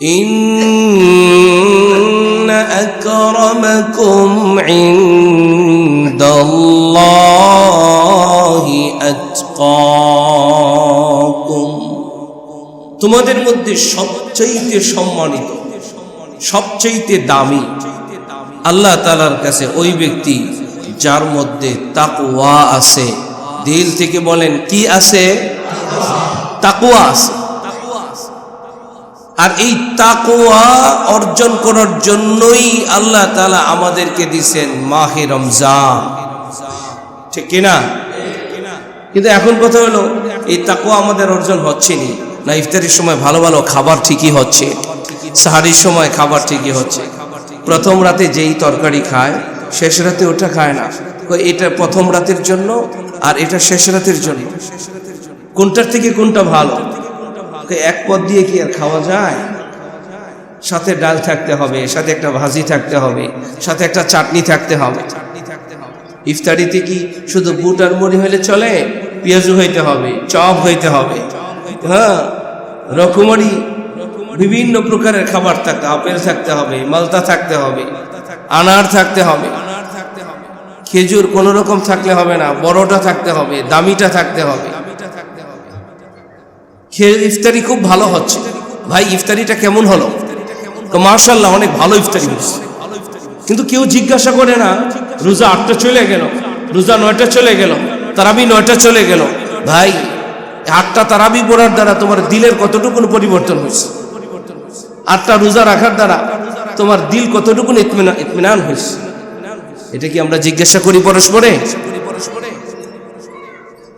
ইন্না আকরামাকুম ইনদাল্লাহি আতকাকুম, তোমাদের মধ্যে সবচেয়ে সম্মানিত, সবচেয়ে দামি আল্লাহ তাআলার কাছে ওই ব্যক্তি যার মধ্যে তাকওয়া আছে। দিল থেকে বলেন, কি আছে? তাকওয়া আছে। আর এই তাকওয়া অর্জন করার জন্যই আল্লাহ তাআলা আমাদেরকে দিয়েছেন মাহে রমজান, ঠিক কিনা? কিন্তু এখন কথা হলো, এই তাকওয়া আমাদের অর্জন হচ্ছে না। ইফতারির সময় ভালো ভালো খাবার ঠিকই হচ্ছে, সাহারির সময় খাবার ঠিকই হচ্ছে, প্রথম রাতে যেই তরকারি খায় শেষ রাতে ওটা খায় না। এটা প্রথম রাতের জন্য আর এটা শেষ রাতের জন্য, কোনটার থেকে কোনটা ভালো? এক পদ দিয়ে কি আর খাওয়া যায়? সাথে ডাল থাকতে হবে, সাথে একটা ভাজি থাকতে হবে, সাথে একটা চাটনি থাকতে হবে। ইফতারিতে কি শুধু বুট আর মুড়ি হইলে চলে? পেঁয়াজু হইতে হবে, চপ হইতে হবে, হ্যাঁ, রকমারি বিভিন্ন প্রকারের খাবার থাকতে, আপেল থাকতে হবে, মালতা থাকতে হবে, আনার থাকতে হবে, খেজুর কোন রকম থাকলে হবে না, বড়টা থাকতে হবে, দামিটা থাকতে হবে। ইফতারি খুব ভালো হচ্ছে। ভাই ইফতারিটা কেমন হলো? তো মাশাআল্লাহ অনেক ভালো ইফতারি হচ্ছে। কিন্তু কেউ জিজ্ঞাসা করে না, রোজা 8টা চলে গেল, রোজা 9টা চলে গেল, তারাবি 9টা চলে গেল। ভাই 8টা তারাবি পড়ার দ্বারা তোমার দিলের কতটুকু পরিবর্তন হয়েছে? 8টা রোজা রাখার দ্বারা তোমার দিল কতটুকু ইতমিনান হয়েছে? এটা কি আমরা জিজ্ঞাসা করি পরস্পরে?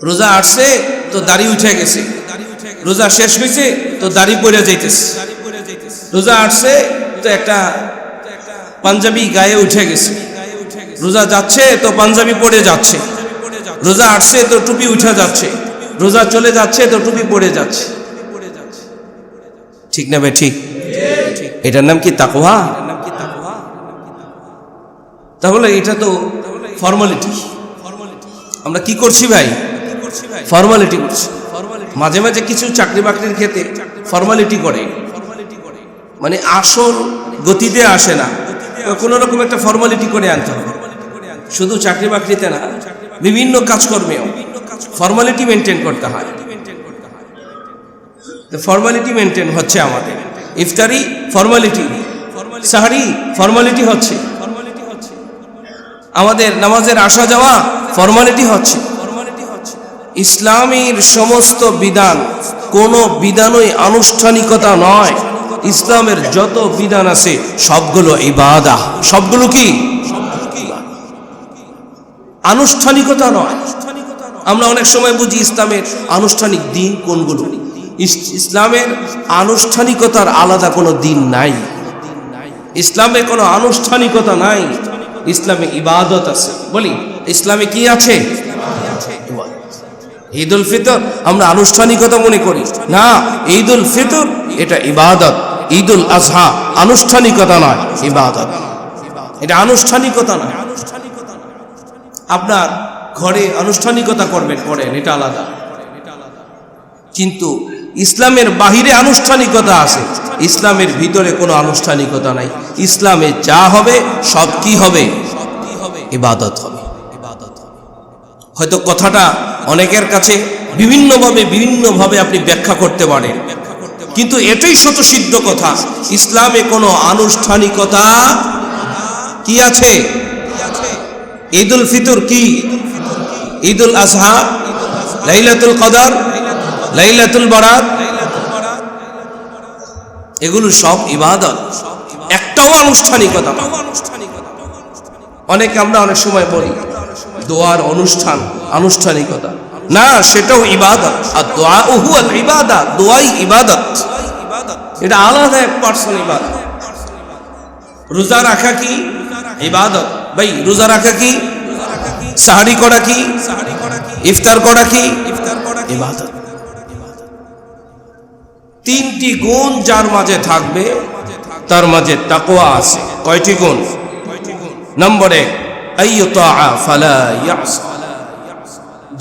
রোজা আসছে তো দাড়ি উঠে গেছে, রোজা শেষ হয়েছে তো দাড়ি পড়ে যাইতেছে, রোজা আসছে তো একটা পাঞ্জাবি গায়ে উঠে গেছে, রোজা যাচ্ছে তো পাঞ্জাবি পড়ে যাচ্ছে, রোজা আসছে তো টুপি উঠে যাচ্ছে, রোজা চলে যাচ্ছে তো টুপি পড়ে যাচ্ছে। ঠিক না ভাই? ঠিক। এটার নাম কি তাকওয়া? তাহলে এটা তো ফর্মালিটি। আমরা কি করছি ভাই? ফর্মালিটি করছি। মাঝে মাঝে কিছু চাকরি বাকরির ক্ষেত্রে ফর্মালিটি করে, মানে আসল গতিতে আসে না, কোনো রকম একটা ফর্মালিটি করে আনতে হবে। শুধু চাকরি বাকরিতে না, বিভিন্ন কাজকর্মেও ফর্মালিটি মেনটেন করতে হয়। ফর্মালিটি মেনটেন হচ্ছে আমাদের। ইফতারি ফর্মালিটি, সাহারি ফর্মালিটি হচ্ছে, আমাদের নামাজের আসা যাওয়া ফর্মালিটি হচ্ছে। ইসলামের সমস্ত বিধান, কোন বিধানই আনুষ্ঠানিকতা নয়। ইসলামের যত বিধান আছে সবগুলো ইবাদা। সবগুলো কি? আনুষ্ঠানিকতা নয়। আমরা অনেক সময় বুঝি ইসলামের আনুষ্ঠানিক দিন কোনগুলো। ইসলামের আনুষ্ঠানিকতার আলাদা কোনো দিন নাই। ইসলামে কোনো আনুষ্ঠানিকতা নাই, ইসলামে ইবাদত আছে। বলি ইসলামে কি আছে? ঈদ উল ফিতর আমরা আনুষ্ঠানিকতা মনে করি না, ঈদ উল ফিতর এটা ইবাদত। ঈদ উল আজহা আনুষ্ঠানিকতা নয়, ইবাদত। এটা আনুষ্ঠানিকতা নয়। আপনার ঘরে আনুষ্ঠানিকতা করবেন, করেন, এটা আলাদা। কিন্তু ইসলামের বাহিরে আনুষ্ঠানিকতা আছে, ইসলামের ভিতরে কোনো আনুষ্ঠানিকতা নাই। ইসলামে যা হবে সব কি হবে? ইবাদত হবে। হয়তো কথাটা অনেকের কাছে বিভিন্নভাবে আপনি ব্যাখ্যা করতে পারেন, কিন্তু এটাই স্বতঃসিদ্ধ কথা, ইসলামে কোনো আনুষ্ঠানিকতা কি আছে? ঈদ উল ফিতর কি? ঈদ উল আজহা, লাইলাতুল কদর, লাইলাতুল বারাত, এগুলো সব ইবাদত, একটাও আনুষ্ঠানিকতা। আমরা অনেক সময় বলি দোয়ার অনুষ্ঠান আনুষ্ঠানিকতা না, সেটাও ইবাদত। আর দোয়া হুয়াল ইবাদত, দোয়াই ইবাদত, এটা আলাদা এক পার্সন ইবাদত। রোজা রাখা কি? ইবাদত। ভাই রোজা রাখা কি? সাহারি করা কি? ইফতার করা কি? ইবাদত। তিনটি গুণ যার মাঝে থাকবে তার মাঝে তাকওয়া আছে। কয়টি গুণ? নম্বর 1, আইয়ুতাআ ফালা ইয়াসা,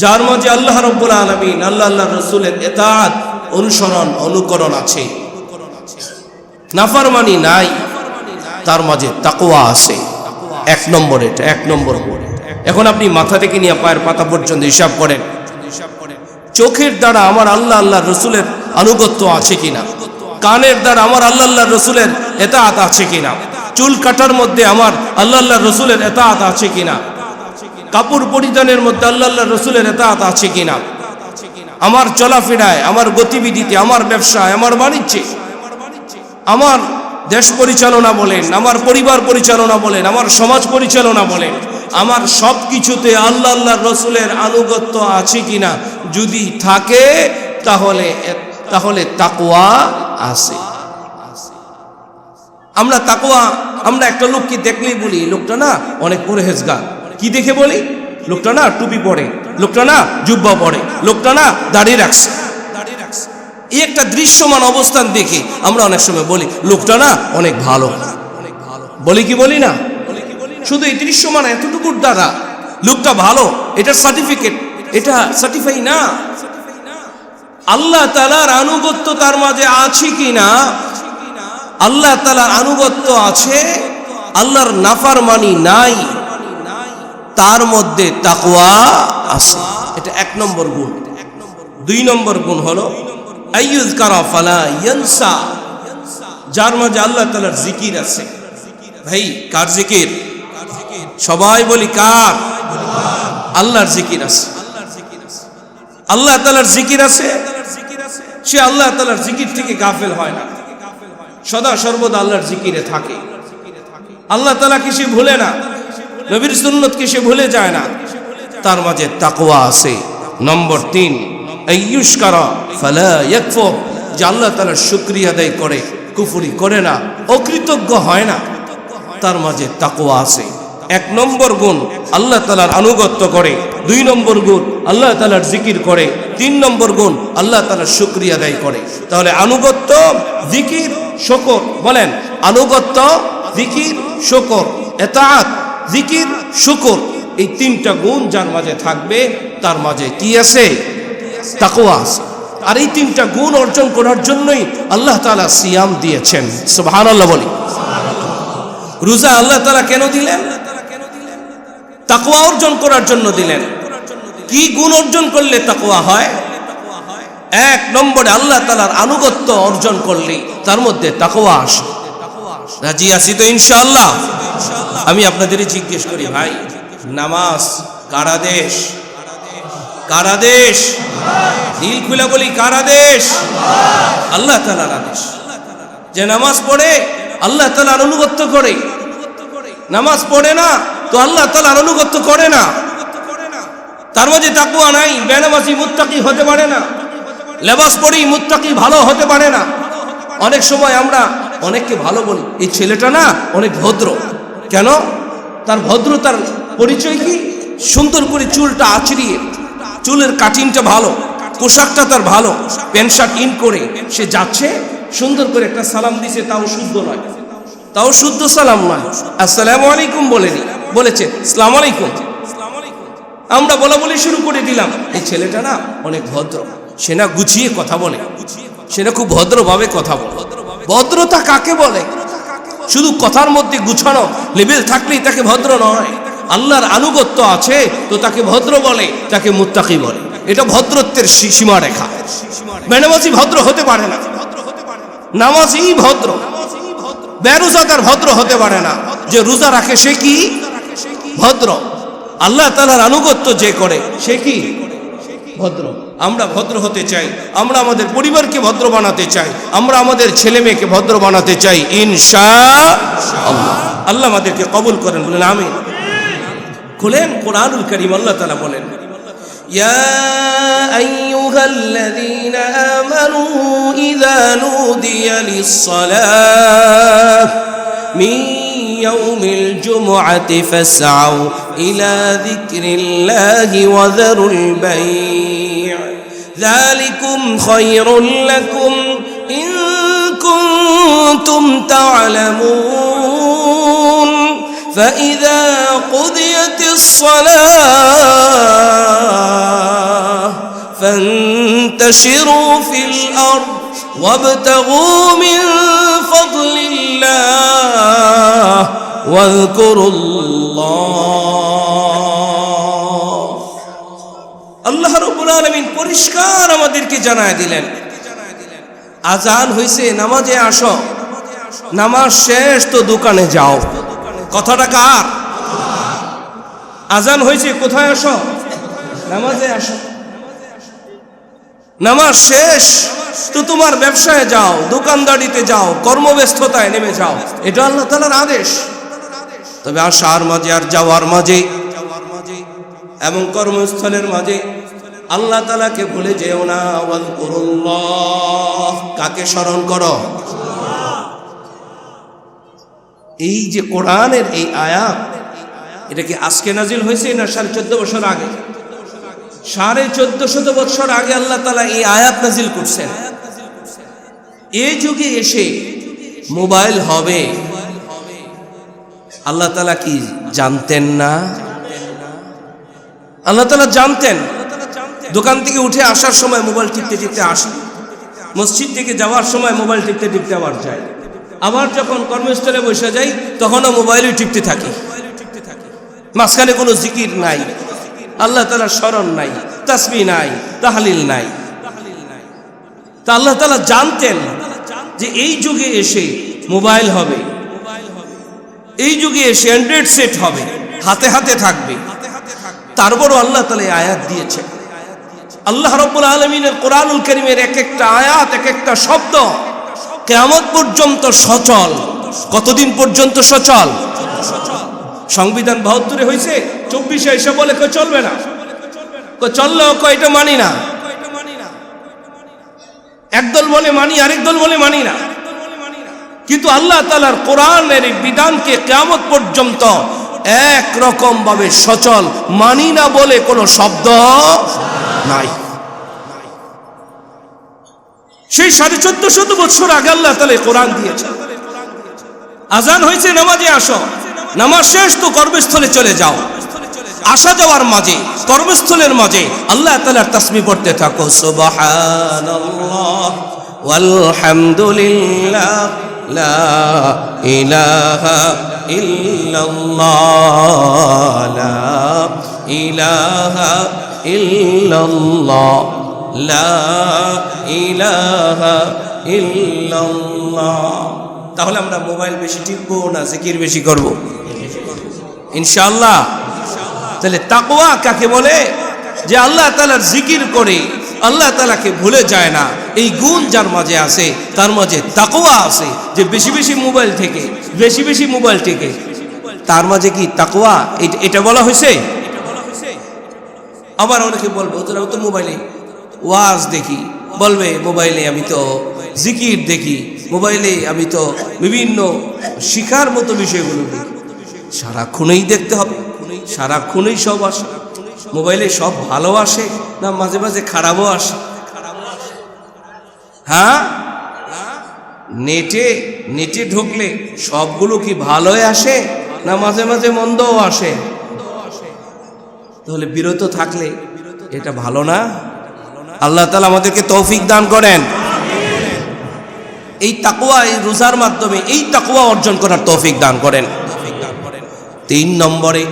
যার মাঝে আল্লাহ রাব্বুল আলামিন, আল্লাহর রাসূলের ইতাআত, অনুসরণ, অনুকরণ আছে। নাফরমানি নাই, তার মাঝে তাকওয়া আছে। এক নম্বর, এটা এক নম্বর। এখন আপনি মাথা থেকে নিয়ে পায়ের পাতা পর্যন্ত হিসাব করেন, চোখের দ্বারা আমার আল্লাহ আল্লাহ রসুলের আনুগত্য আছে কিনা, কানের দ্বারা আমার আল্লাহ আল্লাহ রসুলের এতাআত আছে কিনা, চুল কাটার মধ্যে আমার আল্লাহ আল্লাহ রসুলের এতাআত আছে কিনা, কাপড় পরিধানের মধ্যে আল্লাহ আল্লাহ রসুলের এতাআত আছে কিনা, আমার চলাফেরায়, আমার গতিবিধিতে, আমার ব্যবসায়, আমার বাণিজ্যে, আমার দেশ পরিচালনা বলেন, আমার পরিবার পরিচালনা বলেন, আমার সমাজ পরিচালনা বলেন, আমার সব কিছুতে আল্লাহ আল্লাহ রসুলের আনুগত্য আছে কিনা, যদি থাকে তাহলে তাহলে তাকওয়া আছে। আমরা তাকওয়া, আমরা একটা লোককে দেখলেই বলি লোকটা না অনেক পরহেজগার। কি দেখে বলি? লোকটা না টুপি পরে, লোকটা না জুব্বা পরে, লোকটা না দাড়ি রাখছে। এই একটা দৃশ্যমান অবস্থান দেখে আমরা অনেক সময় বলি লোকটা না অনেক ভালো। বলি কি বলি না? শুধু এই দৃশ্যমান এতটুকুর দ্বারা লোকটা ভালো, এটা সার্টিফিকেট, এটা সার্টিফাই না। আল্লাহ তাআলার আনুগত্য তার মাঝে আছে কিনা, আল্লাহ তাআলার আনুগত্য আছে, আল্লাহর নাফরমানি নাই, তার মধ্যে তাকওয়া আছে। এটা এক নম্বর গুণ। দুই নম্বর গুণ হলো আইয়ুযকারা ফালা ইয়ানসা, যার মাঝে আল্লাহ তাআলার জিকির আছে। ভাই কার জিকির? সবাই বলি কার? আল্লাহর জিকির আছে। আল্লাহ তাআলার জিকির আছে, সে আল্লাহ তাআলার জিকির থেকে গাফেল হয় না, সদা সর্বদা আল্লাহর জিকিরে থাকে। আল্লাহ তাআলাকে সে ভুলে না, নবীর সুন্নতকে সে ভুলে যায় না, তার মাঝে তাকওয়া আছে। নম্বর 3 আইয়ুশকারা ফালা ইয়াকফুর, যে আল্লাহ তাআলার শুকরিয়া আদায় করে, কুফরি করে না, অকৃতজ্ঞ হয় না, তার মাঝে তাকওয়া আছে। এক নম্বর গুণ আল্লাহ তাআলার আনুগত্য করে, দুই নম্বর গুণ আল্লাহ তাআলার জিকির করে, তিন নম্বর গুণ আল্লাহ তাআলার শুকরিয়া আদায় করে। তাহলে আনুগত্য, জিকির, শুকর, বলেন আনুগত্য, জিকির, শুকর, ইতাআত, জিকির, শুকর, এই তিনটা গুণ যার মাঝে থাকবে তার মাঝে কি আছে? তাকওয়া আছে। আর এই তিনটা গুণ অর্জন করার জন্যই আল্লাহ তাআলা সিয়াম দিয়েছেন। সুবহানাল্লাহ বলি। রোজা আল্লাহ তাআলা কেন দিলেন? তাকওয়া অর্জন করার জন্য দিলেন। কি গুণ অর্জন করলে তাকওয়া হয়? এক নম্বরে আল্লাহ তাআলার আনুগত্য অর্জন করলে তার মধ্যে তাকওয়া আসে। রাজি আছি তো ইনশাআল্লাহ? আমি আপনাদেরই জিজ্ঞেস করি ভাই, নামাজ কার আদেশ? কার আদেশ? দিল খুলে বলি কার আদেশ? আল্লাহ তাআলার আদেশ। যে নামাজ পড়ে আল্লাহ তাআলার আনুগত্য করে, নামাজ পড়ে না তো আল্লাহ তাআলার আনুগত্য করে না, তার মাঝে তাকওয়া নাই, বেনামাজি মুত্তাকি হতে পারে না, লেবাস পরেই মুত্তাকি ভালো হতে পারে না। অনেক সময় আমরা অনেককে ভালো বলি, এই ছেলেটা না অনেক ভদ্র। কেন? তার ভদ্রতার পরিচয় কি? সুন্দর করে চুলটা আঁচড়িয়ে, চুলের কাটিংটা ভালো, পোশাকটা তার ভালো, প্যান্ট শার্ট ইন করে সে যাচ্ছে, সুন্দর করে একটা সালাম দিছে, তাও শুদ্ধ নয়, তাও শুদ্ধ সালাম নয়, আসসালামু আলাইকুম বলেনি, বলেছে আসসালামু আলাইকুম। আমরা বলা বলি শুরু করে দিলাম, এই ছেলেটা না অনেক ভদ্র, সে না গুছিয়ে কথা বলে, সে না খুব ভদ্রভাবে কথা বলে। ভদ্রতা কাকে বলে? শুধু কথার মধ্যে গুছানো লেভেল থাকলেই তাকে ভদ্র নয়। আল্লাহর আনুগত্য আছে তো তাকে ভদ্র বলে, তাকে মুত্তাকি বলে। এটা ভদ্রত্বের সীমা রেখা। বেনামাজি ভদ্র হতে পারে না, নামাজি ভদ্র, বেরোজাদার ভদ্র হতে পারে না। যে রোজা রাখে সে কি ভদ্র? আল্লাহ তাআলার আনুগত্য যে করে সে কি ভদ্র। আমরা ভদ্র হতে চাই, আমরা আমাদের পরিবারকে ভদ্র বানাতে চাই, আমরা আমাদের ছেলে মেয়েকে ভদ্র বানাতে চাই ইনশাআল্লাহ। আল্লাহ আমাদেরকে কবুল করেন, বলেন আমিন। খুলেন কোরআনুল কারীম, আল্লাহ তাআলা বলেন ইয়া আইয়ুহাল্লাযীনা আমানু ইযা নুদিয়া লিস-সালাহ মিন ইয়াউমিল জুমআতি ফাসআউ ইলা যিকরিল্লাহি ওয়া যারুল বাই'। যালিকুম খায়রুল লাকুম ইন কুনতুম তা'লামুন। فإذا قضيت الصلاة فانتشروا في الأرض وابتغوا من فضل ওয়াযকুরুল্লাহ। আল্লাহ রাব্বুল আলামিন পরিষ্কার আমাদেরকে জানায় দিলেন, আজান হইছে, নামাজে আসো, নামাজ শেষ তো দোকানে যাও। কথাটা কার? আজান হয়েছে, কোথায় আসো? নামাজে আসো। নামাজ শেষ তো তোমার ব্যবসায় যাও, দোকানদারিতে যাও, কর্মব্যস্ততায় নেমে যাও। এটা আল্লাহ তাআলার আদেশ। তবে আসার মাঝে আর যাওয়ার মাঝে এবং কর্মস্থলের মাঝে আল্লাহ তাআলাকে ভুলে যেও না। ওয়াযকুরুল্লাহ, কাকে স্মরণ করো? এই যে কোরআনের এই আয়াত, এটা কি আজকে নাজিল হয়েছে না 14.5 বছর আগে? 1450 বছর আগে আল্লাহ তাআলা এই আয়াত নাজিল করছেন। এই যুগে এসে মোবাইল হবে, আল্লাহ তাআলা কি জানতেন না? আল্লাহ তাআলা জানতেন। দোকান থেকে উঠে আসার সময় মোবাইল টিপতে টিপতে আসে, মসজিদ থেকে যাওয়ার সময় মোবাইল টিপতে টিপতে আবার যায়, আবার যখন কর্মস্থলে বসে যাই তখনও মোবাইলই টিপতে থাকি। মাঝখানে কোনো জিকির নাই, আল্লাহ তাআলার স্মরণ নাই, তাসবিহ নাই, তাহলিল নাই। তা আল্লাহ তাআলা জানতেন যে এই যুগে এসে মোবাইল হবে, এই যুগে এসে অ্যান্ড্রয়েড সেট হবে, হাতে হাতে থাকবে। তারপরও আল্লাহ তাআলা এই আয়াত দিয়েছেন। আল্লাহ রাব্বুল আলামিনের কোরআনুল কারীমের এক একটা আয়াত, এক একটা শব্দ কিয়ামত পর্যন্ত সচল। কতদিন পর্যন্ত সচল? সংবিধান 72 হয়েছে, 24 এসে বলে কই চলবে না, কই চললেও কই এটা মানি না। একদল বলে মানি, আরেক দল বলে মানি না। কিন্তু আল্লাহ তাআলার কোরআনের এই বিধানকে কিয়ামত পর্যন্ত এক রকম ভাবে সচল, মানি না বলে কোনো শব্দ নাই। সেই 1450 বছর আগে আল্লাহ তাআলা কোরআন দিয়েছেন। আজান হয়েছে, নামাজে আসো, নামাজ শেষ তো কর্মস্থলে চলে যাও। আসা যাওয়ার মাঝে, কর্মস্থলের মাঝে আল্লাহ তাআলার তাসবিহ পড়তে থাকো। সুবহানাল্লাহ ওয়ালহামদুলিল্লাহ লা ইলাহা ইল্লাল্লাহ লা ইলাহা ইল্লাল্লাহ লা ইলাহা ইল্লাল্লাহ। তাহলে আমরা মোবাইল বেশি টিপবো না জিকির বেশি করব? ইনশাআল্লাহ। তাহলে তাকওয়া কাকে বলে? যে আল্লাহ তাআলার জিকির করে আল্লাহ তাআলাকে ভুলে যায় না। এই গুণ যার মাঝে আছে তার মাঝে তাকওয়া আছে। যে বেশি বেশি মোবাইল থেকে, বেশি বেশি মোবাইল থেকে, তার মাঝে কি তাকওয়া? এটা বলা হয়েছে। আবার অনেকে বলবে তোরা তো মোবাইলে ওয়াজ দেখি, বলবে মোবাইলে আমি তো জিকির দেখি, মোবাইলে আমি তো বিভিন্ন শিখার মতো বিষয়গুলো দেখি। সারাক্ষণই দেখতে হবে? সারাক্ষণই সব আসে? মোবাইলে সব ভালো আসে না মাঝে মাঝে খারাপও আসে? হ্যাঁ, নেটে ঢুকলে সবগুলো কি ভালোই আসে না মাঝে মাঝে মন্দও আসে? তাহলে বিরত থাকলে এটা ভালো না? আল্লাহ তাআলা আমাদেরকে তৌফিক দান করেন। এই তাকওয়া, এই রোজার মাধ্যমে এই তাকওয়া অর্জন করার তৌফিক দান করেন। 3 নম্বরে,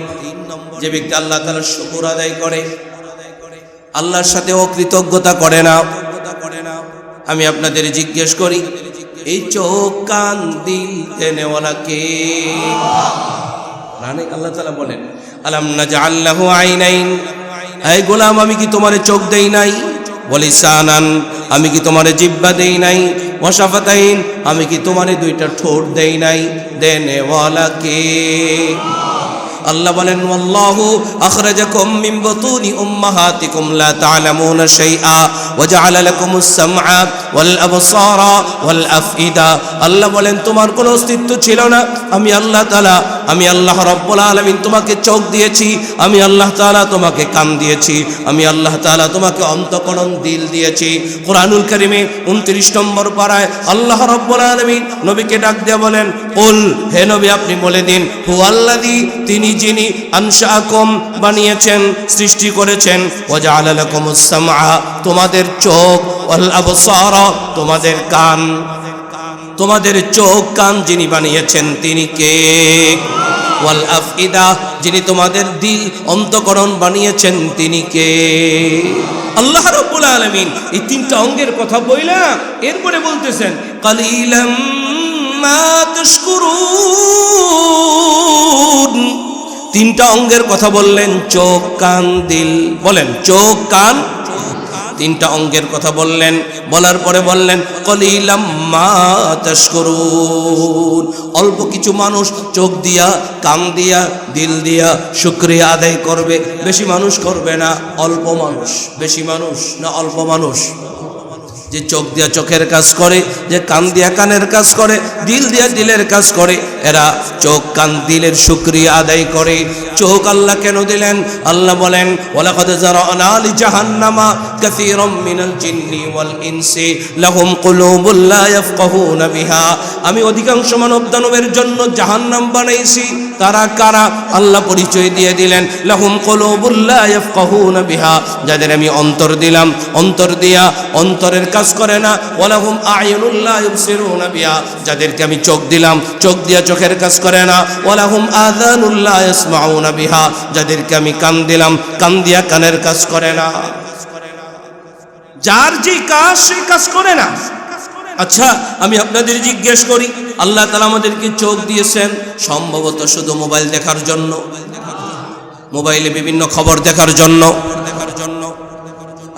যে ব্যক্তি আল্লাহ তাআলার শুকর আদায় করে, আল্লাহর সাথে অকৃতজ্ঞতা করে না। আমি আপনাদের জিজ্ঞেস করি, এই চোখ কান দিল দেনেওয়ালা কে? আল্লাহ তাআলা বলেন, আলাম নাজআল লাহু আইনাইন, এই গোলাম আমি কি তোমারে চোখ দেই নাই? ওয়ালিসানান, আমি কি তোমারে জিহ্বা দেই নাই? ওয়াশাফাতাইন, আমি কি তোমারে 2টা ঠোঁট দেই নাই? দেনেওয়ালা কে? আল্লাহ বলেন, ওয়াল্লাহু আখরাজাকুম মিন বুতুনি উম্মাহাতিকুম লা তা'লামুনা শাইআ ওয়া জা'আলা লাকুমুস সামআ ওয়াল আবসারা ওয়াল আফইদা। আল্লাহ বলেন তোমার কোনো অস্তিত্ব ছিল না, আমি আল্লাহ তাআলা, আমি আল্লাহ রাব্বুল আলামিন তোমাকে চোখ দিয়েছি, আমি আল্লাহ তাআলা তোমাকে কান দিয়েছি, আমি আল্লাহ তাআলা তোমাকে অন্তঃকরণ দিল দিয়েছি। কোরআনুল কারীমে 29 নম্বর পারায় আল্লাহ রাব্বুল আলামিন নবীকে ডাক দিয়ে বলেন, কুল, হে নবী আপনি বলে দিন, হুয়াল্লাযী, তিনি যিনি আনশাআকুম, বানিয়েছেন, সৃষ্টি করেছেন, ওয়া জা'আলা লাকুমুস সামআ, তোমাদের চোখ, ওয়াল আবসারা, তোমাদের কান। তোমাদের চোখ কান যিনি বানিয়েছেন তিনি কে? ওয়াল আফইদা, যিনি তোমাদের দিল অন্তঃকরণ বানিয়েছেন তিনি কে? আল্লাহ রাব্বুল আলামিন এই তিনটা অঙ্গের কথা বইলা এরপরে বলতেছেন কালিলাম মা তাশকুরুন। তিনটা অঙ্গের কথা বললেন, চোখ কান দিল। বলেন চোখ কান, তিনটা অঙ্গের কথা বললেন। বলার পরে বললেন কলিলাম মা তাশকুরুন, অল্প কিছু মানুষ চোখ দিয়া, কান দিয়া, দিল দিয়া শুকরিয়া আদায় করবে, বেশি মানুষ করবে না। অল্প মানুষ, বেশি মানুষ না অল্প মানুষ? যে চোখ দিয়া চোখের কাজ করে, যে কান দিয়া কানের কাজ করে, দিল দিয়া দিলের কাজ করে, এরা চোখ কান দিলের শুকরিয়া আদায় করে। চোখ আল্লাহ কেন দিলেন? আল্লাহ বলেন ওয়ালাকাদ যারানা লিজাহান্নামা কাসীরাম মিনাল জিন্নি ওয়াল ইনসি লাহুম কুলুবুন লা ইয়াফকাহুনা বিহা। আমি অধিকাংশ মানব দানবের জন্য জাহান্নাম বানাইছি। তারা কারা? আল্লাহ পরিচয় দিয়ে দিলেন লাহুম কুলুবুন লা ইয়াফকাহুনা বিহা, যাদের আমি অন্তর দিলাম, অন্তর দিয়া অন্তরের কাজ করে না। ওয়ালাহুম আ'য়ুনুন লা ইউবসিরুনা বিহা, যাদেরকে আমি চোখ দিলাম, চোখ দিয়া চোখের কাজ করে না। ওয়ালাহুম আযানুন লা ইয়াসমাউনা বিহা, যাদেরকে আমি কান দিলাম, কান দিয়া কানের কাজ করে না। যার যে কাজ সে কাজ করে না। আচ্ছা আমি আপনাদের জিজ্ঞেস করি, আল্লাহ তাআলা আমাদেরকে চোখ দিয়েছেন সম্ভবত শুধু মোবাইল দেখার জন্য, মোবাইলে বিভিন্ন খবর দেখার জন্য।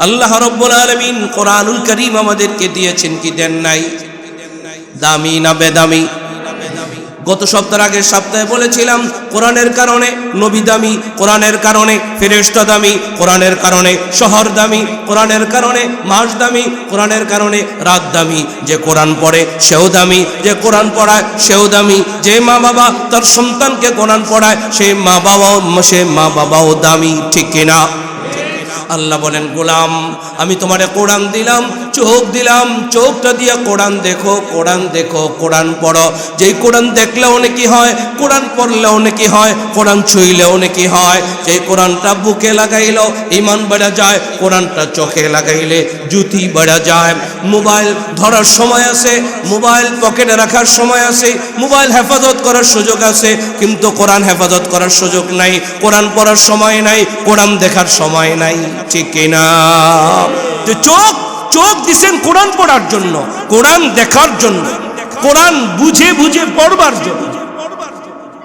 আল্লাহ রাব্বুল আলামিন কোরআনুল কারীম আমাদেরকে দিয়েছেন কি দেন নাই? দামি না বেদামি? গত সপ্তাহের আগের সপ্তাহে বলেছিলাম কোরআনের কারণে নবী দামি, কোরআনের কারণে ফেরেশতা দামি, কোরআনের কারণে শহর দামি, কোরআনের কারণে মাস দামি, কোরআনের কারণে রাত দামি। যে কোরআন পড়ে সেও দামি, যে কোরআন পড়ায় সেও দামি। যে মা বাবা তার সন্তানকে কোরআন পড়ায় সেই মা বাবাও দামি, ঠিক কিনা? আল্লাহ বলেন গোলাম আমি তোমারে কোরআন দিলাম, চোখ দিলাম, চোখটা দিয়ে কোরআন দেখো, কোরআন দেখো, কোরআন পড়ো। যেই কোরআন দেখলেও নাকি হয়, কোরআন পড়লেও নাকি হয়, কোরআন ছুঁইলেও নাকি হয়। যেই কোরআনটা বুকে লাগাইলেও ঈমান বেড়ে যায়, কোরআনটা চোখে লাগাইলে জ্যোতি বেড়ে যায়। মোবাইল ধরার সময় আছে, মোবাইল পকেটে রাখার সময় আছে, মোবাইল হেফাজত করার সুযোগ আছে, কিন্তু কোরআন হেফাজত করার সুযোগ নাই, কোরআন পড়ার সময় নাই, কোরআন দেখার সময় নাই, ঠিক কিনা? যে চোখ দিছেন কোরআন পড়ার জন্য, কোরআন দেখার জন্য, কোরআন বুঝে বুঝে পড়বার জন্য।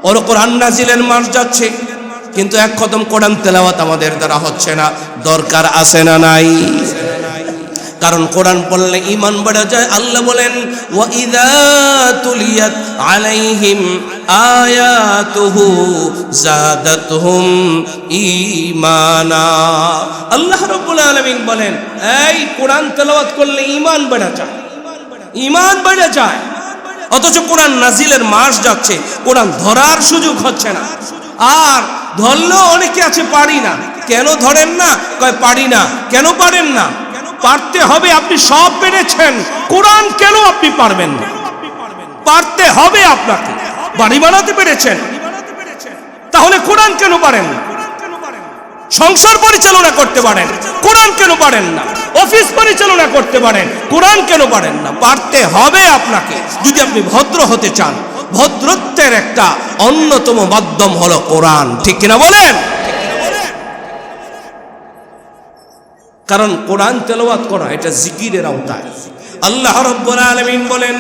ওর কোরআন নাজিলের মাস যাচ্ছে, কিন্তু এক খতম কোরআন তেলাওয়াত আমাদের দ্বারা হচ্ছে না। দরকার আছে না নাই? কারণ কোরআন পড়লে ঈমান বেড়ে যায়। আল্লাহ বলেন ওয়া ইযা তুলিয়াত আলাইহিম আয়াতুহু যাদাতহুম ঈমানা। আল্লাহ রাব্বুল আলামিন বলেন এই কোরআন তেলাওয়াত করলে ঈমান বেড়ে যায়, ঈমান বেড়ে যায়। অথচ কোরআন নাজিলের মাস যাচ্ছে, কোরআন ধরার সুযোগ হচ্ছে না। আর ধরলেও অনেকে আছে পারি না। কেন ধরেন না? কয় পারি না। কেন পারেন না? পারতে হবে। আপনি সব পেরেছেন, কোরআন কেন আপনি পারবেন না? পারতে হবে আপনাকে। বাড়ি বানাতে পেরেছেন, তাহলে কোরআন কেন পারেন না? সংসার পরিচালনা করতে পারেন, কোরআন কেন পারেন না? অফিস পরিচালনা করতে পারেন, কোরআন কেন পারেন না? পারতে হবে আপনাকে যদি আপনি ভদ্র হতে চান। ভদ্রত্বের একটা অন্যতম মাধ্যম হলো কোরআন, ঠিক কিনা বলেন? কারণ কোরআন তেলাওয়াত করা এটা জিকিরের আওতায়। আল্লাহ রাব্বুল আলামিন বলেন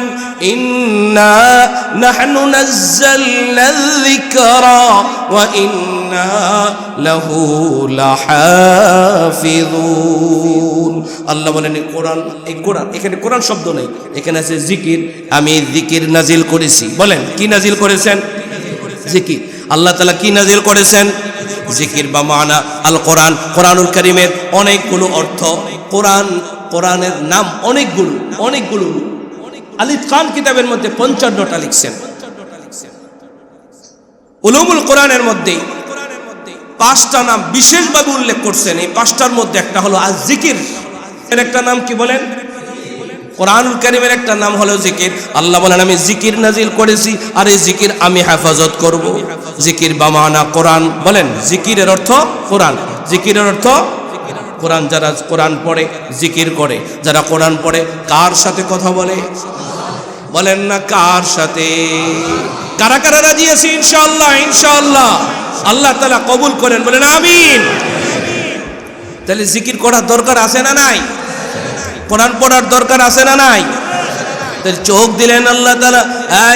ইন্না নাহনু নাযালনা যিকরা ওয়া ইন্না লাহু লাহাফিযুন। আল্লাহ বলেন এই কোরআন এখানে কোরআন শব্দ নেই, এখানে আছে জিকির। আমি জিকির নাজিল করেছি। বলেন কি নাজিল করেছেন? জিকির। আল্লাহ তাআলা কি নাজিল করেছেন? জিকির বা মানা আল কোরআন। কোরআনুল কারীমের অনেকগুলো অর্থ। কোরআনের নাম অনেকগুলো। আলিফ খান কিতাবের মধ্যে 55টা লিখছেন। উলুমুল কোরআনের মধ্যে 5টা নাম বিশেষভাবে উল্লেখ করছেন। এই 5টার মধ্যে একটা হলো আজ জিকির। এর একটা নাম কি বলেন? কোরআনুল কারীমের একটা নাম হলো জিকির। আল্লাহ বলেন আমি জিকির নাজিল করেছি, আর এই জিকির আমি হেফাজত করব। জিকির বা মানা কোরআন। বলেন জিকিরের অর্থ কোরআন। জিকিরের অর্থ কোরআন। যারা কোরআন পড়ে জিকির করে, যারা কোরআন পড়ে কার সাথে কথা বলে? বলেন না কার সাথে? কারা কারা রাজি আছি? ইনশাআল্লাহ, ইনশাআল্লাহ আল্লাহ তাআলা কবুল করেন, বলেন আমিন। তাহলে জিকির করার দরকার আছে না নাই? কোরআন পড়ার দরকার আছে না নাই? তাহলে চোখ দিলেন আল্লাহ তাআলা,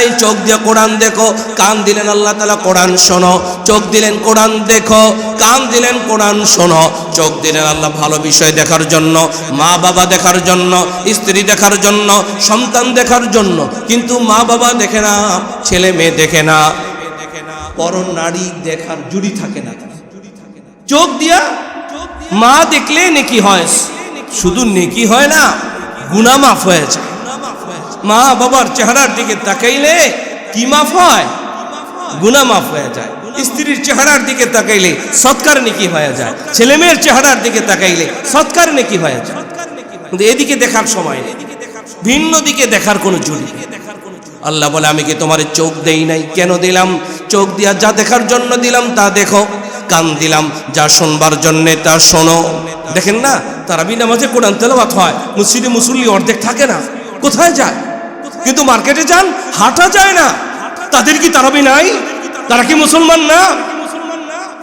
এই চোখ দিয়ে কোরআন দেখো। কান দিলেন আল্লাহ তাআলা, কোরআন শোনো। চোখ দিলেন কোরআন দেখো, কান দিলেন কোরআন শোনো। চোখ দিলেন আল্লাহ ভালো বিষয় দেখার জন্য, মা বাবা দেখার জন্য, স্ত্রী দেখার জন্য, সন্তান দেখার জন্য। কিন্তু মা বাবা দেখে না, ছেলে মেয়ে দেখে না, পর নারী দেখার জুড়ি থাকে না। চোখ দিয়া মা দেখলে নেকি হয়, শুধু নেকি হয় না, গুনাহ মাফ হয়ে যায়। মা বাবার চেহারার দিকে তাকাইলে কি মাফ হয়? গুনাহ মাফ হয়ে যায়। স্ত্রীর চেহারার দিকে তাকাইলে সৎকার নেকি হয়ে যায়। ছেলে মেয়ের চেহারার দিকে তাকাইলে সৎকার নেকি হয়ে যায়। কিন্তু এদিকে দেখার সময় নেই, ভিন্ন দিকে দেখার কোনো জুড়ি। আল্লাহ বলে আমি কি তোমার চোখ দেই নাই? কেন দিলাম? চোখ দিয়া যা দেখার জন্য দিলাম তা দেখো, কান দিলাম যা শুনবার জন্যে তা শোনো। দেখেন না, তারাবি নামাজে কোরআন তেলাওয়াত হয়, মসজিদে মুসল্লি অর্ধেক থাকে না, কোথায় যায়? কিন্তু মার্কেটে যান, হাঁটা যায় না। তাদের কি তারাবি নাই? তারা কি মুসলমান না?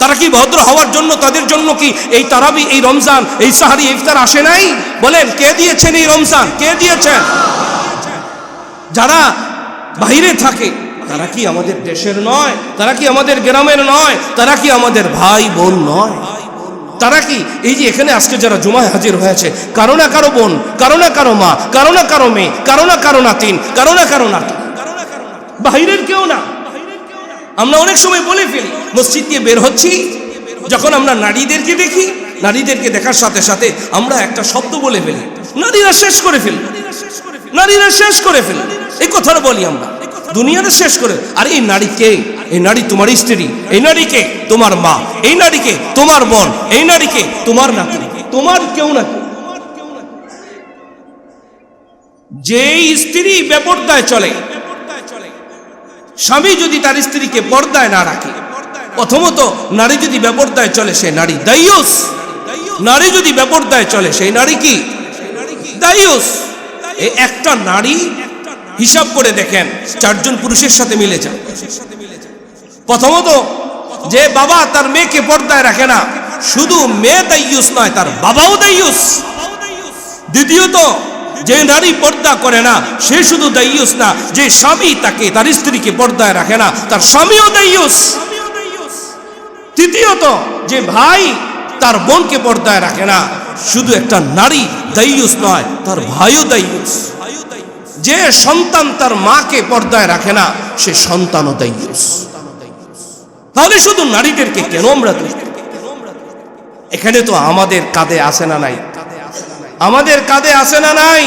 তারা কি ভদ্র হওয়ার জন্য তাদের জন্য কি এই তারাবি, এই রমজান, এই সাহারি, ইফতার আসে নাই? বলেন কে দিয়েছেন এই রমজান? কে দিয়েছেন? যারা বাইরে থাকে তারা কি আমাদের দেশের নয়? তারা কি আমাদের গ্রামের নয়? তারা কি আমাদের ভাই বোন নয়? তারা কি এই যে এখানে আজকে যারা জুমায় হাজির হয়েছে, কারো না কারো বোন, কারো না কারো মা, কারো না কারো মেয়ে, কারো না কারো নাতিন, কারো না কারো নাতি, বাহিরের কেউ না। আমরা অনেক সময় বলে ফেলি, মসজিদ দিয়ে বের হচ্ছি, যখন আমরা নারীদেরকে দেখি, নারীদেরকে দেখার সাথে সাথে আমরা একটা শব্দ বলে ফেলি, নারীরা শেষ করে ফেলি, নারীরা শেষ করে ফেলি। এই কথাটা বলি আমরা, দুনিয়াটা শেষ করে। আর এই নারী কে? এই নারী তোমার স্ত্রী, এই নারীকে তোমার মা, এই নারীকে তোমার বোন, এই নারীকে তোমার নাতি, তোমার কেউ না কেউ। যে স্ত্রী বেপরদায় চলে, স্বামী যদি তার স্ত্রীকে পর্দায় না রাখে, প্রথমত নারী যদি বেপরদায় চলে সে নারী দায়ুস। নারী যদি বেপরদায় চলে সেই নারী কি? দায়ুস। এই একটা নারী হিসাব করে দেখেন, চারজন পুরুষের সাথে মিলে যায়। প্রথমত যে বাবা তার মেয়েকে পর্দায় রাখে না, শুধু মেয়ে দায়ুস নয়, তার বাবাও দায়ুস। দ্বিতীয়ত যে নারী পর্দা করে না সে শুধু দায়ুস না, যে স্বামী তাকে তার স্ত্রীকে পর্দায় রাখে না তার স্বামীও দায়ুস। তৃতীয়ত যে ভাই তার বোনকে পর্দায় রাখে না, শুধু একটা নারী দায়ুস নয়, তার ভাইও দায়ুস। যে সন্তান তার মাকে পর্দায় রাখে না সে সন্তানও দায়ুস। তাহলে শুধু নারীদেরকে কেন আমরা দোষ দেব? এখানে তো আমাদের কাঁধে আসে না নাই? আমাদের কাঁধে আসে না নাই?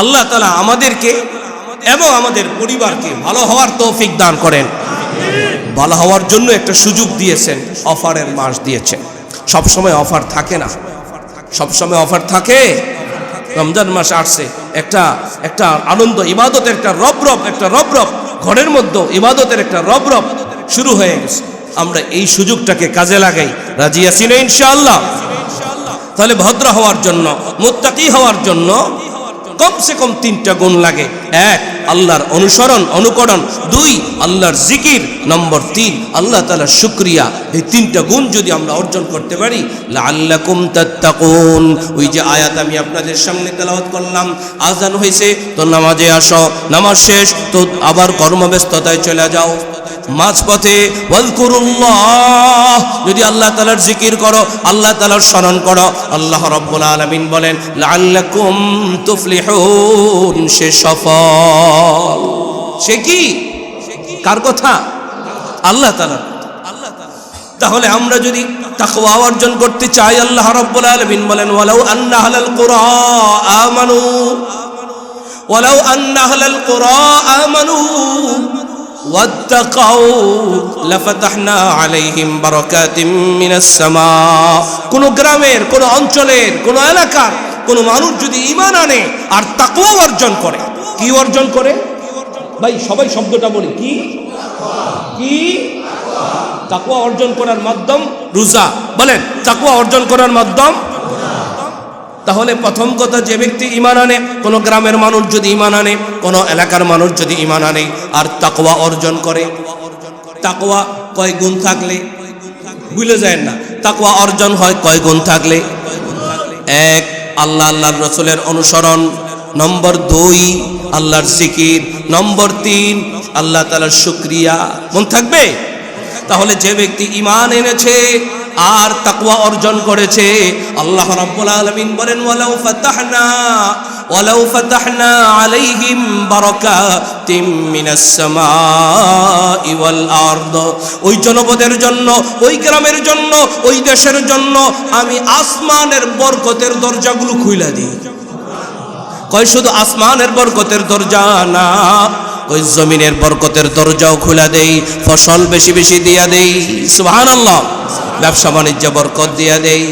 আল্লাহ তাআলা আমাদেরকে এবং আমাদের পরিবারকে ভালো হওয়ার তৌফিক দান করেন। ভালো হওয়ার জন্য একটা সুযোগ দিয়েছেন, অফারের মাস দিয়েছেন। সবসময় অফার থাকে না, সবসময় অফার থাকে? রমজান মাস আসছে, একটা আনন্দ, ইবাদতের একটা রব একটা রব ঘরের মধ্যে ইবাদতের একটা রব শুরু হয়ে গেছে। আমরা এই সুযোগটাকে কাজে লাগাই, রাজি আছি না ইনশাআল্লাহ? তাহলে ভদ্র হওয়ার জন্য, মুত্তাকি হওয়ার জন্য কমসে কম 3টা গুণ লাগে। 1 আল্লাহর অনুসরণ অনুকরণ, 2 আল্লাহর জিকির, নম্বর 3 আল্লাহ তাআলার শুকরিয়া। এই 3টা গুণ যদি আমরা অর্জন করতে পারি, লাআল্লাকুম তাত্তাকুন। ওই যে আয়াত আমি আপনাদের সামনে তেলাওয়াত করলাম, আযান হয়েছে তো নামাজে আসো, নামাজ শেষ তো আবার কর্মব্যস্ততায় চলে যাও। মাঝপথে ওয়াজকুরুল্লাহ, যদি আল্লাহ তাআলার জিকির করো, আল্লাহ তাআলার স্মরণ করো, আল্লাহ রাব্বুল আলামিন বলেন লাআল্লাকুম তুফলিহুন, সে সফল। সে কি? কার কথা? আল্লাহ তাআলা। তাহলে আমরা যদি তাকওয়া অর্জন করতে চাই, আল্লাহ রাব্বুল আলামিন বলেন ওয়ালাউ আন্না আহলাল কুরা আমানু, ওয়ালাউ আন্না আহলাল কুরা আমানু ওয়াত্তাকাউ লাফাতাহনা আলাইহিম বারাকাতিম মিনাস সামা। কোন গ্রামের, কোন অঞ্চলের, কোন এলাকার কোন মানুষ যদি ঈমান আনে আর তাকওয়া অর্জন করে, কি অর্জন করে? ভাই সবাই শব্দটা বলি, কি কি? তাকওয়া অর্জন করার মাধ্যম রোজা। বলেন তাকওয়া অর্জন করার মাধ্যম। তাহলে প্রথম কথা, যে ব্যক্তি ঈমান আনে, কোনো গ্রামের মানুষ যদি ঈমান আনে, কোনো এলাকার মানুষ যদি ঈমান আনে আর তাকওয়া অর্জন করে, তাকওয়া কয় গুণ থাকলে ভুলে যায় না, তাকওয়া অর্জন হয় কয় গুণ থাকলে? এক, আল্লাহর রাসূলের অনুসরণ। নম্বর 2, আল্লাহর জিকির। নম্বর 3, আল্লাহ তাআলার শুকরিয়া। মন থাকবে? তাহলে যে ব্যক্তি ঈমান এনেছে আর তাকওয়া অর্জন করেছে, আল্লাহ রাব্বুল আলামিন বলেন ওয়ালাউ ফাতাহনা আলাইহিম বারাকাতিম মিনাস সামাই ওয়াল আরদ। ওই জনপদের জন্য, ওই গ্রামের জন্য, ওই দেশের জন্য আমি আসমানের বরকতের দরজাগুলো খুলে দিই। কয় শুধু আসমানের বরকতের দরজা না, ওই জমিনের বরকতের দরজাও খুলে দেই, ফসল বেশি বেশি দিয়া দেই, সুবহানাল্লাহ, ব্যবসা বাণিজ্য বরকত দিয়া দেই।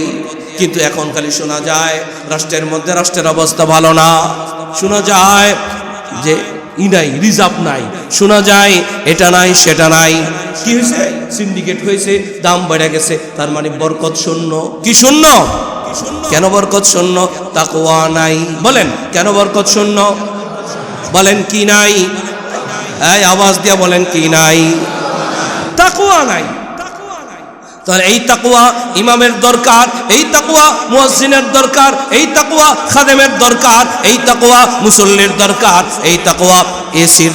কিন্তু এখন খালি শোনা যায় রাষ্ট্রের মধ্যে রাষ্ট্রের অবস্থা ভালো না, শোনা যায় যে নাই, রিজার্ভ নাই, শোনা যায় এটা নাই সেটা নাই। কি হয়েছে? সিন্ডিকেট হয়েছে, দাম বেড়ে গেছে, তার মানে বরকত শূন্য। কি শূন্য? কেন বরকত শূন্য? তাকওয়া নাই। বলেন কেন বরকত শূন্য? বলেন কি নাই? এই আওয়াজ দিয়া বলেন কি নাই? তাকওয়া নাই। তাহলে এই তাকওয়া ইমামের দরকার, এই তাকওয়া মুয়াজ্জিনের দরকার, এই তাকওয়া খাদেমের দরকার, এই তাকওয়া মুসল্লির দরকার, এই তাকওয়া এসির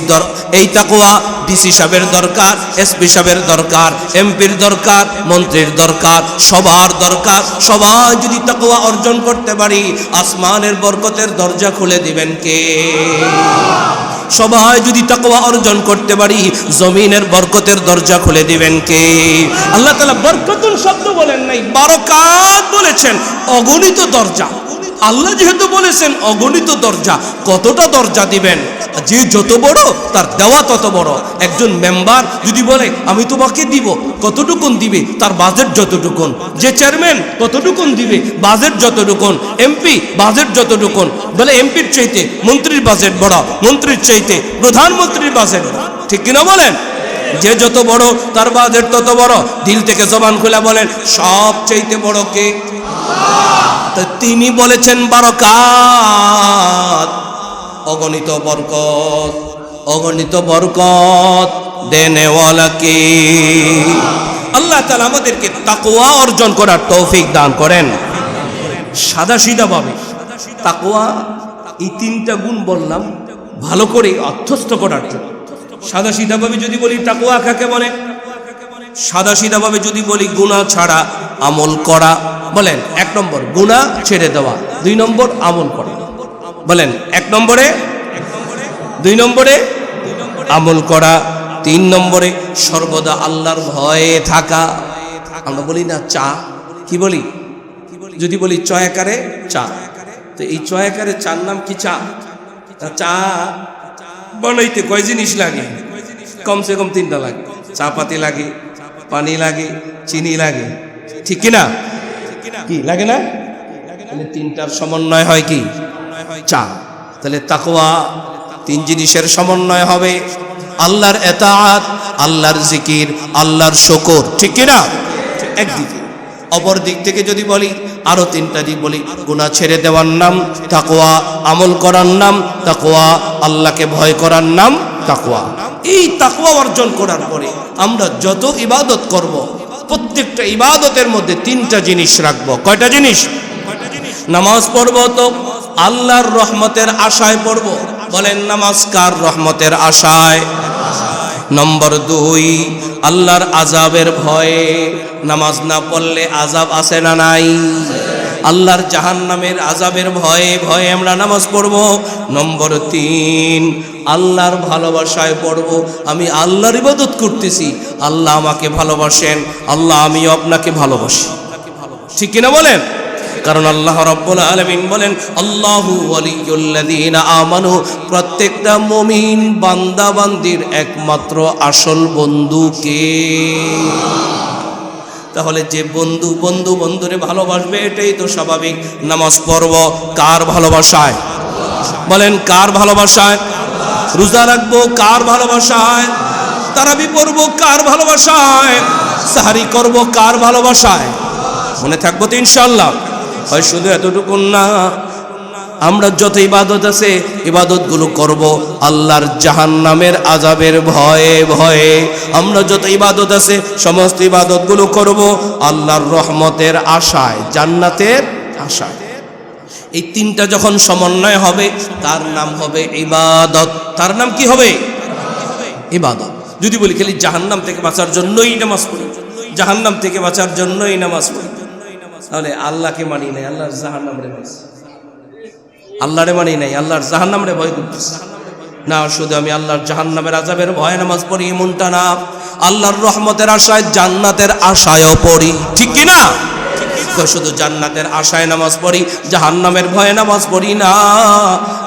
এই তাকওয়া ডিসি সাহেবের দরকার, এসপি সাহেবের দরকার, এমপির দরকার, মন্ত্রীর দরকার, সবার দরকার। সবাই যদি তাকওয়া অর্জন করতে পারি, আসমানের বরকতের দরজা খুলে দিবেন কে? সবাই যদি তাকওয়া অর্জন করতে পারি, জমিনের বরকতের দরজা খুলে দিবেন কে? আল্লাহ তাআলা বরকতুল শব্দ বলেন নাই, বারাকাত বলেছেন। অগণিত দরজা। আল্লাহ যেহেতু বলেছেন অগণিত দরজা, কতটা দরজা দিবেন? যে যত বড় তার দেওয়া তত বড়। একজন মেম্বার যদি বলে আমি তোমাকে দিব, কতটুকুন দিবে? তার বাজেট যতটুকুন। যে চেয়ারম্যান কতটুকুন দিবে? বাজেট যতটুকুন। এমপি বাজেট যতটুকুন। বলে এমপির চাইতে মন্ত্রীর বাজেট বড়, মন্ত্রীর চাইতে প্রধানমন্ত্রীর বাজেট বড়। ঠিক কিনা বলেন? যে যত বড় তার বাজেট তত বড়। দিল থেকে জবান খুলে বলেন সব চাইতে বড় কে? তো তিনি বলেছেন বারাকাত, অগণিত বরকত, অগণিত বরকত দেনেওয়ালা কে? আল্লাহ তাআলা আমাদেরকে তাকওয়া অর্জন করার তৌফিক দান করেন। সাদা সিধা ভাবে তাকওয়া, এই 3টা গুণ বললাম ভালো করে অর্থস্থ করার জন্য। সাদা সিধা ভাবে যদি বলি তাকওয়া কাকে বলে? সাদা সিধা ভাবে যদি বলি গুনাহ ছাড়া আমল করা। বলেন 1 নম্বর গুনাহ ছেড়ে দেওয়া, 2 নম্বর আমল করা। বলেন 1 নম্বরে, 2 নম্বরে আমল করা, 3 নম্বরে সর্বদা আল্লাহর ভয়ে থাকা। আমরা বলি না চা, কি বলি? যদি বলি চয়াকারে চা, তো এই চয়াকারে চার নাম কি? চা। চা বানাইতে কয় জিনিস লাগে? কমসে কম 3টা লাগে। চা পাতি লাগে, পানি লাগে, চিনি লাগে, ঠিক কিনা? কি লাগে না? 3টার সমন্বয় হয় কি? চা। তাহলে তাকওয়া 3 জিনিসের সমন্বয় হবে। আল্লাহর ইতাআত, আল্লাহর জিকির, আল্লাহর শুকর, ঠিক কিনা? একদিকে। অপর দিক থেকে যদি বলি, আরো 3টা দিক বলি। গুনাহ ছেড়ে দেওয়ার নাম তাকওয়া, আমল করার নাম তাকওয়া, আল্লাহকে ভয় করার নাম তাকওয়া। এই তাকওয়া অর্জন করার পরে আমরা যত ইবাদত করব, প্রত্যেকটা ইবাদতের মধ্যে 3টা জিনিস রাখবো। কয়টা জিনিস? নামাজ পড়বো তো আল্লাহর রহমতের আশায় পড়বো। বলেন নামাজ কার রহমতের আশায়? নম্বর 2, আল্লাহর আযাবের ভয়ে। নামাজ না পড়লে আযাব আছে না নাই? আল্লাহর জাহান্নামের আযাবের ভয়ে ভয়ে আমরা নামাজ পড়বো। নম্বর 3, আল্লাহর ভালোবাসায় পড়বো। আমি আল্লাহর ইবাদত করতেছি, আল্লাহ আমাকে ভালোবাসেন, আল্লাহ আমিও আপনাকে ভালোবাসি, ঠিক কিনা বলেন? কারণ আল্লাহ রাব্বুল আলামিন বলেন আল্লাহু ওয়ালিয়ুল্লাযীনা আমানু, প্রত্যেকটা মুমিন বান্দা বান্দির একমাত্র আসল বন্ধু কে? তাহলে যে বন্ধু বন্ধুরে ভালোবাসবে, এটাই তো স্বাভাবিক। নামাজ পড়ব কার ভালোবাসায়? বলেন কার ভালোবাসায়? রোজা রাখবো কার ভালোবাসায়? তারাবি পড়বো কার ভালোবাসায়? সাহারি করব কার ভালোবাসায়? মনে থাকবো তো ইনশাআল্লাহ। হয় শুধু এতটুকু না, আমরা যত ইবাদত আছে ইবাদতগুলো করব আল্লাহর জাহান্নামের আযাবের ভয়ে ভয়ে। আমরা যত ইবাদত আছে সমস্ত ইবাদতগুলো করব আল্লাহর রহমতের আশায়, জান্নাতের আশায়। এই তিনটা যখন সমন্বয় হবে তার নাম হবে ইবাদত। তার নাম কি হবে? ইবাদত। যদি বলি খালি জাহান্নাম থেকে বাঁচার জন্যই নামাজ পড়ি, জাহান্নাম থেকে বাঁচার জন্যই নামাজ পড়ি, তাহলে আল্লাহকে মানি নাই, আল্লাহর জাহান্নামরে মানি, আল্লাহরে মানি নাই, আল্লাহর জাহান্নামরে ভয় করতেছি না। শুধু আমি আল্লাহর জাহান্নামের আযাবের ভয়ে নামাজ পড়ি এমনটা না, আল্লাহর রহমতের আশায়, জান্নাতের আশায়ও পড়ি, ঠিক কি না? শুধু জান্নাতের আশায় নামাজ পড়ি, জাহান্নামের ভয়ে নামাজ পড়ি না।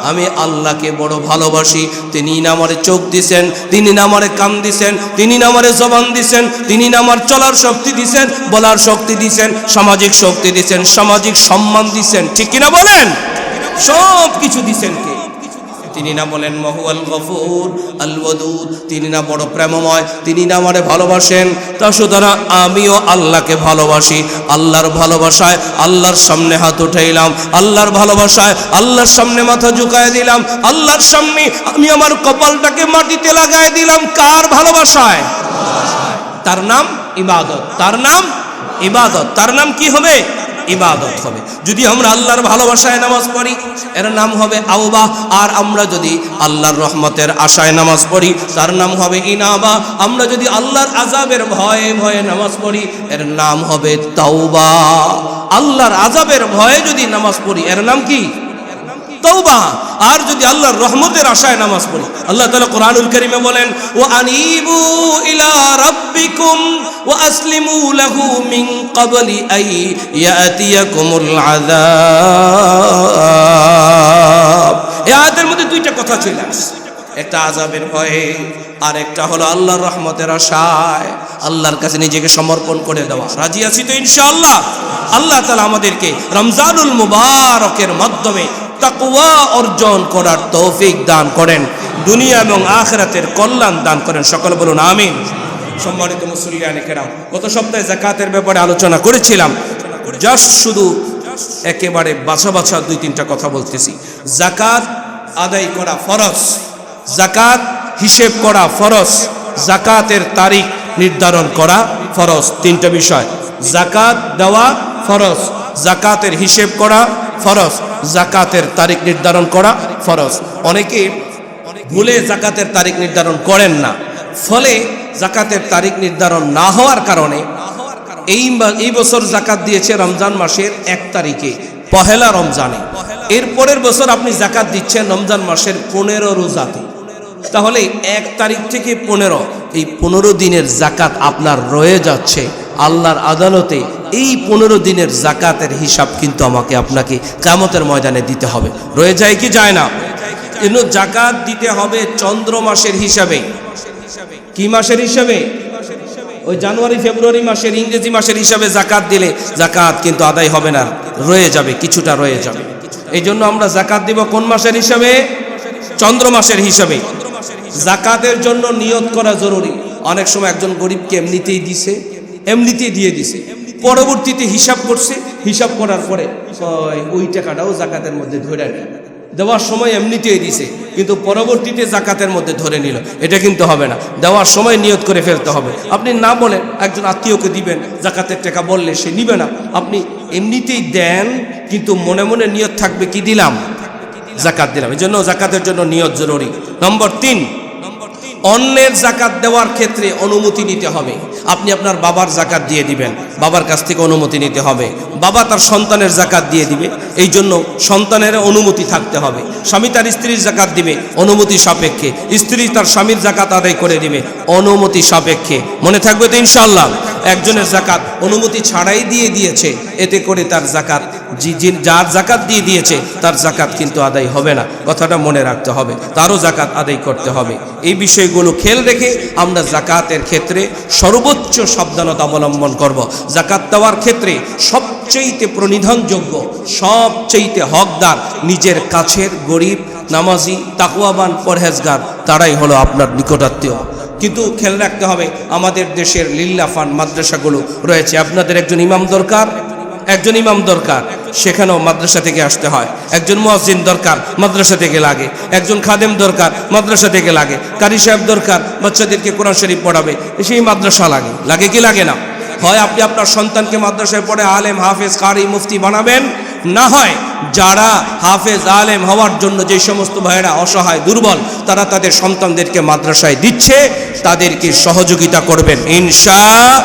আমি আল্লাহকে বড় ভালোবাসি, তিনি না আমারে চোখ দিছেন, তিনি না আমারে কান দিছেন, তিনি না আমারে জবান দিছেন, তিনি না আমার চলার শক্তি দিছেন, বলার শক্তি দিছেন, সামাজিক শক্তি দিছেন, সামাজিক সম্মান দিছেন, ঠিক কিনা বলেন? সব কিছু দিছেন কে? তিনি না বলেন মহুয়াল গফুর আল ওয়াদুদ, তিনি না বড় প্রেমময়, তিনি না আমারে ভালোবাসেন। তা সুতরাং আমিও আল্লাহকে ভালোবাসি, আল্লাহর ভালোবাসায় আল্লাহর সামনে হাত উঠাইলাম, আল্লাহর ভালোবাসায় আল্লাহর সামনে মাথা ঝুঁকায় দিলাম, আল্লাহর সামনে আমি আমার কপালটাকে মাটিতে লাগায় দিলাম। কার ভালোবাসায়? তার নাম ইবাদত, তার নাম ইবাদত। তার নাম কি হবে? ইবাদত হবে। যদি আমরা আল্লাহর ভালোবাসায় নামাজ পড়ি এর নাম হবে আওবা, আর আমরা যদি আল্লাহর রহমতের আশায় নামাজ পড়ি তার নাম হবে ইনাবা। আমরা যদি আল্লাহর আযাবের ভয়ে ভয়ে নামাজ পড়ি এর নাম হবে তাওবা। আল্লাহর আযাবের ভয়ে যদি নামাজ পড়ি এর নাম কি? তওবা। আর যদি আল্লাহর রহমতের আশায় নামাজ পড়ি, আল্লাহ তাআলা কোরআনুল কারীমে বলেন ওয়া আনিবু ইলা রাব্বিকুম ওয়া আসলিমু লাহু মিন ক্বাবলি আই ইয়াতিয়াকুমুল আযাব। এই আয়াতের মধ্যে দুইটা কথা চলে আসছে, একটা আযাবের ভয়ে আর একটা হলো আল্লাহর রহমতের আশায়, আল্লাহর কাছে নিজেকে সমর্পণ করে দেওয়া। রাজি আছি তো ইনশাআল্লাহ? আল্লাহ তাআলা আমাদেরকে রমজানুল মুবারকের মাধ্যমে তাকওয়া অর্জন করার তৌফিক দান করেন, দুনিয়া এবং আখিরাতের কল্যাণ দান করেন। সকলে বলুন আমিন। সম্মানিত মুসল্লিয়ানে কেরাম, গত সপ্তাহে যাকাতের ব্যাপারে আলোচনা করেছিলাম। জাস্ট শুধু একেবারে বাছা বাছা দুই তিনটা কথা বলতেছি। যাকাত আদায় করা ফরজ, যাকাত হিসেব করা ফরজ, যাকাতের তারিখ নির্ধারণ করা ফরজ। তিনটা বিষয়, যাকাত দেওয়া ফরজ, যাকাতের হিসেব করা ফরজ, যাকাতের তারিখ নির্ধারণ করা ফরজ। অনেকে ভুলে যাকাতের তারিখ নির্ধারণ করেন না, ফলে যাকাতের তারিখ নির্ধারণ না হওয়ার কারণে এই বছর যাকাত দিয়েছে রমজান মাসের 1 তারিখে, পহেলা রমজানে। এর পরের বছর আপনি যাকাত দিচ্ছেন রমজান মাসের 15 রোজাতে, তাহলে 1 তারিখ থেকে 15, এই 15 দিনের যাকাত আপনার রয়ে যাচ্ছে আল্লাহর আদালতে। এই 15 দিনের যাকাতের হিসাব কিন্তু আমাকে আপনাকে কিয়ামতের ময়দানে দিতে হবে। রয়ে যায় কি যায় না? এজন্য যাকাত দিতে হবে চন্দ্র মাসের হিসাবে। কি মাসের হিসাবে? ওই জানুয়ারি ফেব্রুয়ারি মাসের, ইংরেজি মাসের হিসাবে যাকাত দিলে যাকাত কিন্তু আদায় হবে না, রয়ে যাবে, কিছুটা রয়ে যাবে। এই জন্য আমরা যাকাত দিব কোন মাসের হিসাবে? চন্দ্র মাসের হিসাবে। যাকাতের জন্য নিয়ত করা জরুরি। অনেক সময় একজন গরিবকে এমনিতেই দিছে, এমনিতেই দিয়ে দিছে, পরবর্তীতে হিসাব করছে, হিসাব করার পরে ওই টাকাটাও যাকাতের মধ্যে ধরে নেয়। দেওয়ার সময় এমনিতেই দিছে কিন্তু পরবর্তীতে যাকাতের মধ্যে ধরে নিল, এটা কিন্তু হবে না। দেওয়ার সময় নিয়ত করে ফেলতে হবে। আপনি না বলেন একজন আত্মীয়কে দিবেন, যাকাতের টাকা বললে সে নিবে না। আপনি এমনিতেই দেন কিন্তু মনে মনে নিয়ত থাকবে কি দিলাম? যাকাত দিলাম। এই জন্য যাকাতের জন্য নিয়ত জরুরি। নম্বর 3, অন্যের যাকাত দেওয়ার ক্ষেত্রে অনুমতি নিতে হবে। আপনি আপনার বাবার যাকাত দিয়ে দিবেন, বাবার কাছ থেকে অনুমতি নিতে হবে। বাবা তার সন্তানের যাকাত দিয়ে দিবে, এই জন্য সন্তানের অনুমতি থাকতে হবে। স্বামী তার স্ত্রীর যাকাত দিবে অনুমতি সাপেক্ষে, স্ত্রী তার স্বামীর যাকাত আদায় করে দিবে অনুমতি সাপেক্ষে। মনে থাকবে তো ইনশাআল্লাহ? একজনের যাকাত অনুমতি ছাড়াই দিয়ে দিয়েছে, এতে করে তার যাকাত, যার যাকাত দিয়ে দিয়েছে তার যাকাত কিন্তু আদায় হবে না। কথাটা মনে রাখতে হবে, তারও যাকাত আদায় করতে হবে। এই বিষয়গুলো খেয়াল রেখে আমরা যাকাতের ক্ষেত্রে সর্বোচ্চ সাবধানতা অবলম্বন করব। যাকাত দেওয়ার ক্ষেত্রে সবচেয়ে প্রণিধানযোগ্য, সবচেয়ে হকদার নিজের কাছের গরিব, নামাজি, তাকওয়াবান, পরহেজগার, তারাই হলো আপনার নিকটাত্মীয়। কিন্তু খেয়াল রাখতে হবে আমাদের দেশের লিল্লা ফান্ড মাদ্রাসাগুলো রয়েছে, আপনাদের একজন ইমাম দরকার, একজন ইমাম দরকার, সেখানেও মাদ্রাসা থেকে আসতে হয়। একজন মুয়াজ্জিন দরকার, মাদ্রাসা থেকে লাগে। একজন খাদেম দরকার, মাদ্রাসা থেকে লাগে। কারি সাহেব দরকার, বাচ্চাদেরকে কোরআন শরীফ পড়াবে, সেই মাদ্রাসা লাগে। লাগে কি লাগে না? হয় আপনি আপনার সন্তানকে মাদ্রাসায় পড়ে আলেম, হাফেজ, কারি, মুফতি বানাবেন, না হয় যারা হাফেজ, আলেম হওয়ার জন্য যে সমস্ত ভাইয়েরা অসহায়, দুর্বল, তারা তাদের সন্তানদেরকে মাদ্রাসায় দিচ্ছে, তাদেরকে সহযোগিতা করবেন ইনশাআল্লাহ।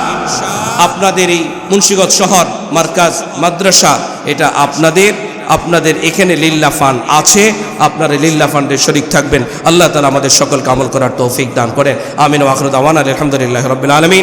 আপনাদের এই মুন্সিগঞ্জ শহর মার্কাজ মাদ্রাসা, এটা আপনাদের এখানে লিল্লাহ ফান্ড আছে, আপনারা লিল্লাহ ফান্ডে শরীক থাকবেন। আল্লাহ তাআলা আমাদের সকলকে আমল করার তৌফিক দান করেন। আমিন ওয়া আখিরু দাওয়ানা আলহামদুলিল্লাহি রাব্বিল আলামিন।